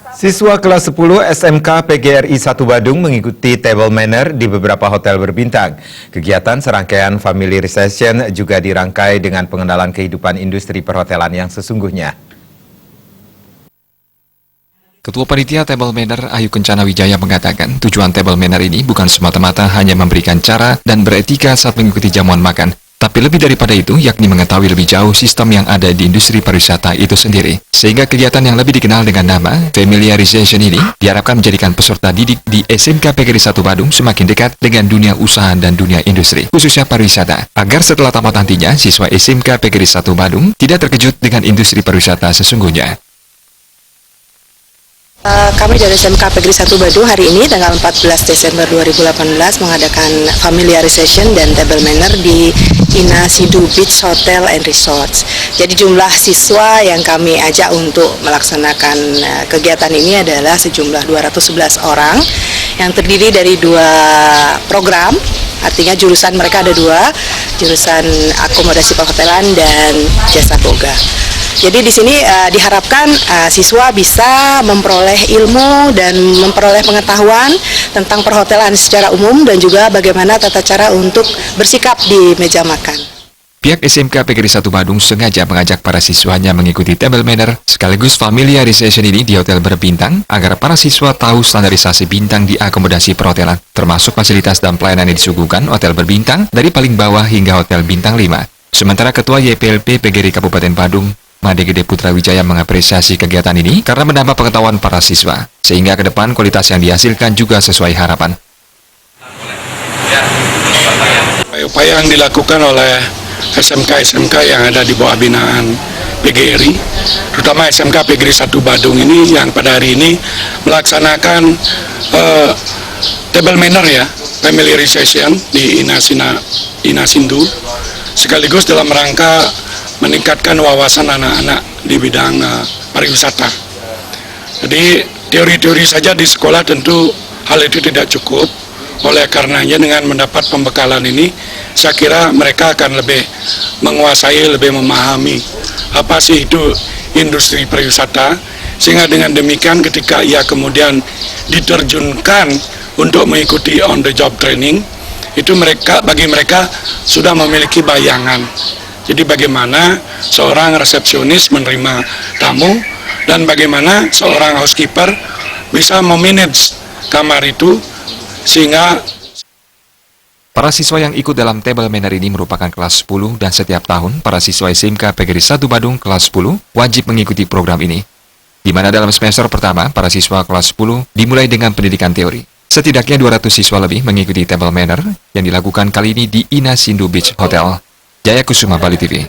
Siswa kelas 10 SMK PGRI 1 Badung mengikuti table manner di beberapa hotel berbintang. Kegiatan serangkaian family reception juga dirangkai dengan pengenalan kehidupan industri perhotelan yang sesungguhnya. Ketua Panitia Table Manner Ayu Kencana Wijaya mengatakan tujuan Table Manner ini bukan semata-mata hanya memberikan cara dan beretika saat mengikuti jamuan makan, tapi lebih daripada itu yakni mengetahui lebih jauh sistem yang ada di industri pariwisata itu sendiri. Sehingga kegiatan yang lebih dikenal dengan nama Familiarization ini diharapkan menjadikan peserta didik di SMK PGRI 1 Badung semakin dekat dengan dunia usaha dan dunia industri, khususnya pariwisata, agar setelah tamat nantinya siswa SMK PGRI 1 Badung tidak terkejut dengan industri pariwisata sesungguhnya. Kami dari SMK PGRI 1 Badung hari ini tanggal 14 Desember 2018 mengadakan familiarization dan table manner di Ina Sindu Beach Hotel and Resorts. Jadi jumlah siswa yang kami ajak untuk melaksanakan kegiatan ini adalah sejumlah 211 orang yang terdiri dari dua program. Artinya jurusan mereka ada dua, jurusan akomodasi perhotelan dan jasa boga. Jadi di sini diharapkan siswa bisa memperoleh ilmu dan memperoleh pengetahuan tentang perhotelan secara umum dan juga bagaimana tata cara untuk bersikap di meja makan. Pihak SMK PGRI 1 Badung sengaja mengajak para siswanya mengikuti table manner sekaligus familiarization ini di hotel berbintang agar para siswa tahu standarisasi bintang di akomodasi perhotelan, termasuk fasilitas dan pelayanan yang disuguhkan hotel berbintang dari paling bawah hingga hotel bintang 5. Sementara Ketua YPLP PGRI Kabupaten Badung, Made Gede Putra Wijaya mengapresiasi kegiatan ini karena menambah pengetahuan para siswa, sehingga ke depan kualitas yang dihasilkan juga sesuai harapan. Upaya yang dilakukan oleh SMK-SMK yang ada di bawah binaan PGRI, terutama SMK PGRI 1 Badung ini yang pada hari ini melaksanakan table manner ya, familiarization di Ina Sindu, sekaligus dalam rangka meningkatkan wawasan anak-anak di bidang pariwisata. Jadi teori-teori saja di sekolah tentu hal itu tidak cukup. Oleh karenanya dengan mendapat pembekalan ini, saya kira mereka akan lebih menguasai, lebih memahami apa sih itu industri pariwisata, sehingga dengan demikian ketika ia kemudian diterjunkan untuk mengikuti on the job training, itu bagi mereka sudah memiliki bayangan. Jadi bagaimana seorang resepsionis menerima tamu dan bagaimana seorang housekeeper bisa memanage kamar itu sehingga para siswa yang ikut dalam table manner ini merupakan kelas 10 dan setiap tahun para siswa SMK PGRI 1 Badung kelas 10 wajib mengikuti program ini. Di mana dalam semester pertama para siswa kelas 10 dimulai dengan pendidikan teori. Setidaknya 200 siswa lebih mengikuti table manner yang dilakukan kali ini di Ina Sindu Beach Hotel. Jaya Kusuma, Bali TV.